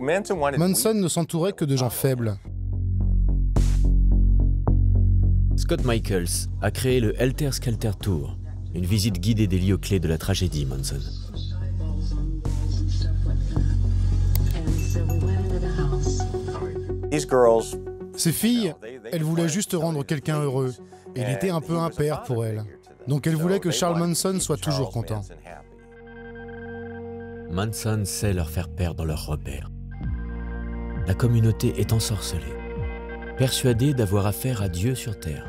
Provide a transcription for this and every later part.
Manson ne s'entourait que de gens faibles. Scott Michaels a créé le Helter Skelter Tour, une visite guidée des lieux clés de la tragédie Manson. Ces filles, elles voulaient juste rendre quelqu'un heureux. Et il était un peu un père pour elles. Donc elles voulaient que Charles Manson soit toujours content. Manson sait leur faire perdre leurs repères. La communauté est ensorcelée, persuadée d'avoir affaire à Dieu sur terre.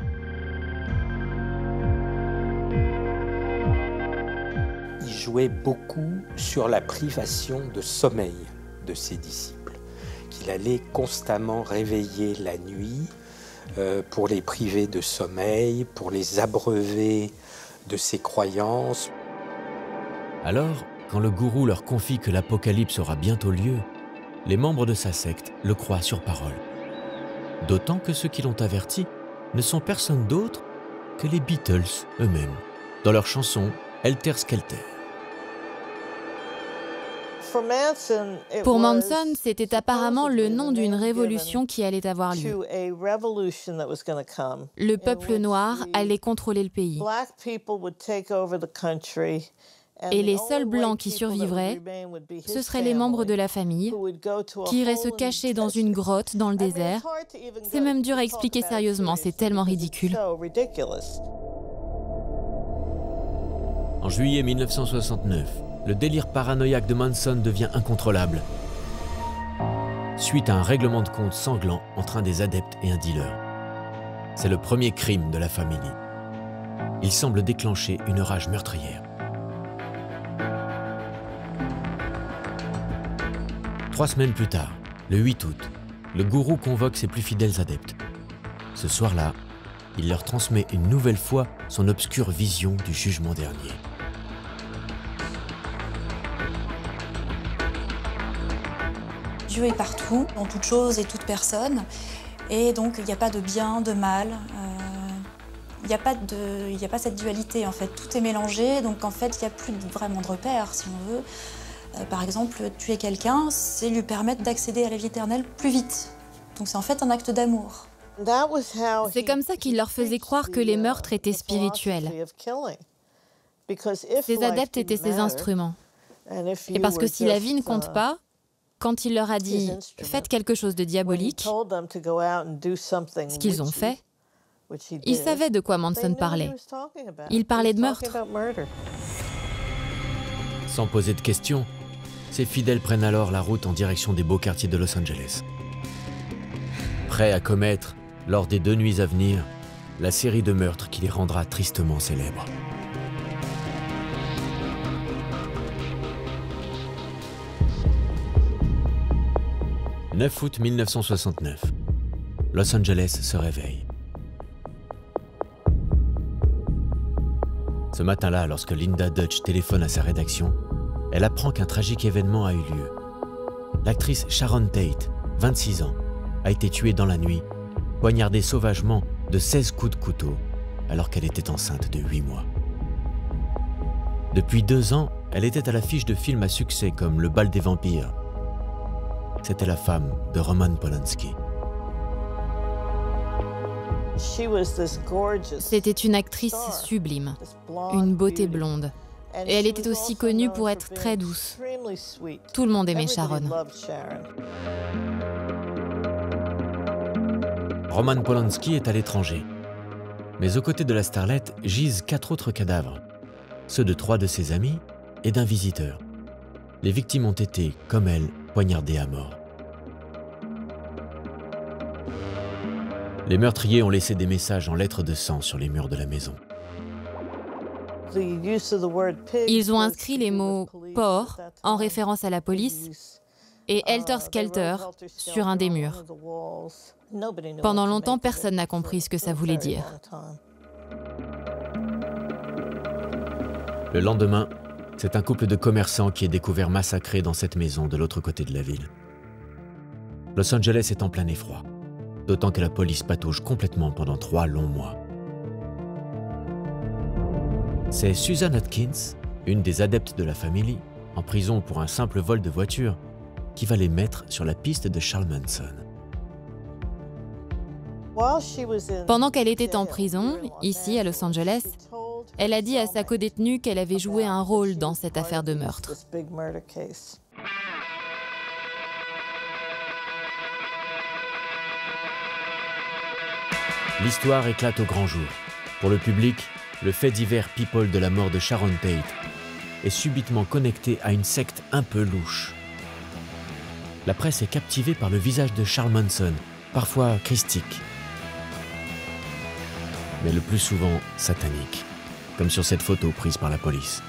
Il jouait beaucoup sur la privation de sommeil de ses disciples, qu'il allait constamment réveiller la nuit pour les priver de sommeil, pour les abreuver de ses croyances. Alors, quand le gourou leur confie que l'apocalypse aura bientôt lieu, les membres de sa secte le croient sur parole. D'autant que ceux qui l'ont averti ne sont personne d'autre que les Beatles eux-mêmes, dans leur chanson Helter Skelter. Pour Manson, c'était apparemment le nom d'une révolution qui allait avoir lieu. Le peuple noir allait contrôler le pays. Et les seuls blancs qui survivraient, ce seraient les membres de la famille, qui iraient se cacher dans une grotte dans le désert. C'est même dur à expliquer sérieusement, c'est tellement ridicule. En juillet 1969, le délire paranoïaque de Manson devient incontrôlable. Suite à un règlement de compte sanglant entre un des adeptes et un dealer. C'est le premier crime de la famille. Il semble déclencher une rage meurtrière. 3 semaines plus tard, le 8 août, le gourou convoque ses plus fidèles adeptes. Ce soir-là, il leur transmet une nouvelle fois son obscure vision du jugement dernier. Dieu est partout, dans toute chose et toute personne, et donc il n'y a pas de bien, de mal, il n'y a pas cette dualité en fait, tout est mélangé, donc en fait il n'y a plus vraiment de repères si on veut. Par exemple, tuer quelqu'un, c'est lui permettre d'accéder à la vie éternelle plus vite, donc c'est en fait un acte d'amour. C'est comme ça qu'il leur faisait croire que les meurtres étaient spirituels. Ces adeptes étaient ses instruments. Et parce que si la vie ne compte pas, quand il leur a dit « faites quelque chose de diabolique », ce qu'ils ont fait, ils savaient de quoi Manson parlait. Il parlait de meurtre. Sans poser de questions, ses fidèles prennent alors la route en direction des beaux quartiers de Los Angeles. Prêts à commettre, lors des 2 nuits à venir, la série de meurtres qui les rendra tristement célèbres. « 9 août 1969. Los Angeles se réveille. Ce matin-là, lorsque Linda Dutch téléphone à sa rédaction, elle apprend qu'un tragique événement a eu lieu. L'actrice Sharon Tate, 26 ans, a été tuée dans la nuit, poignardée sauvagement de 16 coups de couteau, alors qu'elle était enceinte de 8 mois. Depuis 2 ans, elle était à l'affiche de films à succès comme Le bal des vampires. C'était la femme de Roman Polanski. C'était une actrice sublime, une beauté blonde. Et elle était aussi connue pour être très douce. Tout le monde aimait Sharon. Roman Polanski est à l'étranger. Mais aux côtés de la starlette gisent 4 autres cadavres. Ceux de 3 de ses amis et d'un visiteur. Les victimes ont été, comme elle, poignardées à mort. Les meurtriers ont laissé des messages en lettres de sang sur les murs de la maison. Ils ont inscrit les mots « porc » en référence à la police et « Helter Skelter » sur un des murs. Pendant longtemps, personne n'a compris ce que ça voulait dire. Le lendemain, c'est un couple de commerçants qui est découvert massacré dans cette maison de l'autre côté de la ville. Los Angeles est en plein effroi, d'autant que la police patauge complètement pendant 3 longs mois. C'est Susan Atkins, une des adeptes de la famille, en prison pour un simple vol de voiture, qui va les mettre sur la piste de Charles Manson. Pendant qu'elle était en prison, ici à Los Angeles, elle a dit à sa codétenue qu'elle avait joué un rôle dans cette affaire de meurtre. L'histoire éclate au grand jour. Pour le public, le fait divers people de la mort de Sharon Tate est subitement connecté à une secte un peu louche. La presse est captivée par le visage de Charles Manson, parfois christique, mais le plus souvent satanique, comme sur cette photo prise par la police.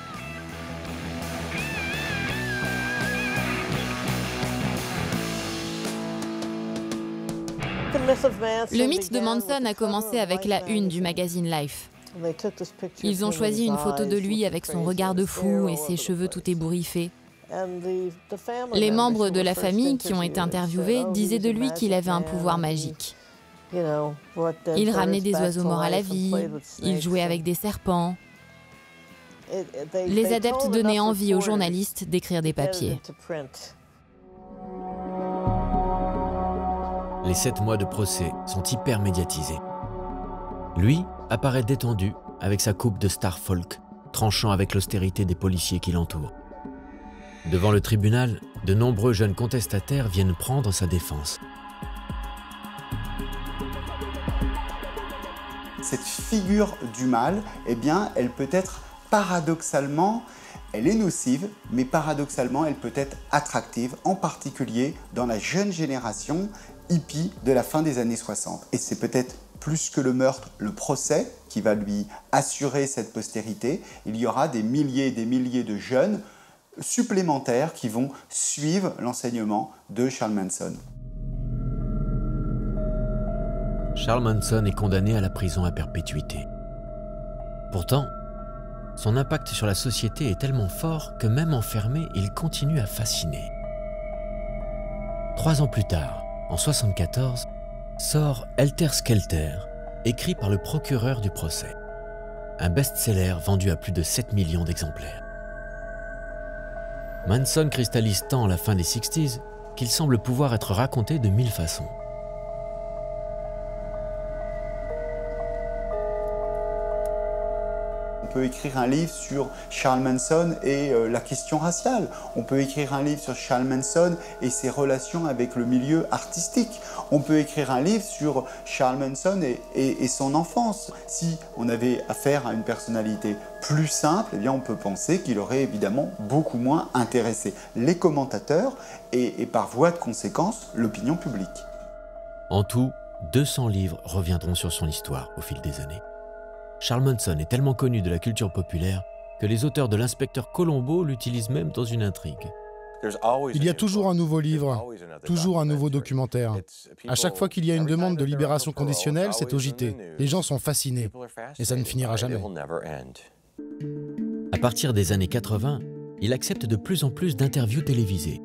Le mythe de Manson a commencé avec la une du magazine Life. Ils ont choisi une photo de lui avec son regard de fou et ses cheveux tout ébouriffés. Les membres de la famille qui ont été interviewés disaient de lui qu'il avait un pouvoir magique. Il ramenait des oiseaux morts à la vie, il jouait avec des serpents. Les adeptes donnaient envie aux journalistes d'écrire des papiers. Les 7 mois de procès sont hyper médiatisés. Lui apparaît détendu avec sa coupe de star folk, tranchant avec l'austérité des policiers qui l'entourent. Devant le tribunal, de nombreux jeunes contestataires viennent prendre sa défense. Cette figure du mal, eh bien, elle peut être paradoxalement, elle est nocive, mais paradoxalement, elle peut être attractive, en particulier dans la jeune génération hippie de la fin des années 60. Et c'est peut-être plus que le meurtre, le procès qui va lui assurer cette postérité. Il y aura des milliers et des milliers de jeunes supplémentaires qui vont suivre l'enseignement de Charles Manson. Charles Manson est condamné à la prison à perpétuité. Pourtant, son impact sur la société est tellement fort que même enfermé, il continue à fasciner. 3 ans plus tard, en 1974, sort Helter Skelter, écrit par le procureur du procès. Un best-seller vendu à plus de 7 millions d'exemplaires. Manson cristallise tant à la fin des 60s qu'il semble pouvoir être raconté de 1000 façons. On peut écrire un livre sur Charles Manson et la question raciale. On peut écrire un livre sur Charles Manson et ses relations avec le milieu artistique. On peut écrire un livre sur Charles Manson et son enfance. Si on avait affaire à une personnalité plus simple, eh bien on peut penser qu'il aurait évidemment beaucoup moins intéressé les commentateurs et par voie de conséquence, l'opinion publique. En tout, 200 livres reviendront sur son histoire au fil des années. Charles Manson est tellement connu de la culture populaire que les auteurs de l'Inspecteur Colombo l'utilisent même dans une intrigue. Il y a toujours un nouveau livre, toujours un nouveau documentaire. À chaque fois qu'il y a une demande de libération conditionnelle, c'est au JT. Les gens sont fascinés et ça ne finira jamais. À partir des années 80, il accepte de plus en plus d'interviews télévisées.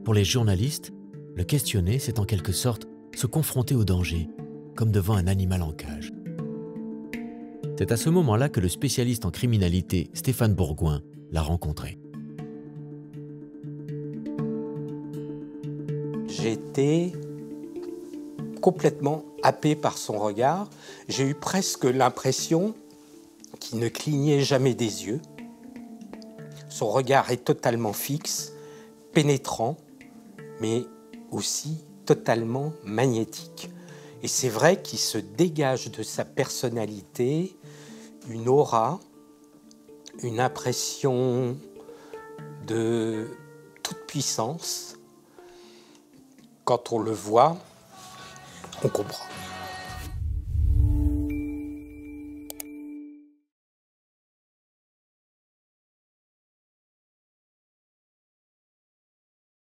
Pour les journalistes, le questionner, c'est en quelque sorte se confronter au danger, comme devant un animal en cage. C'est à ce moment-là que le spécialiste en criminalité, Stéphane Bourgoin, l'a rencontré. J'ai été complètement happé par son regard. J'ai eu presque l'impression qu'il ne clignait jamais des yeux. Son regard est totalement fixe, pénétrant, mais aussi totalement magnétique. Et c'est vrai qu'il se dégage de sa personnalité une aura, une impression de toute puissance. Quand on le voit, on comprend.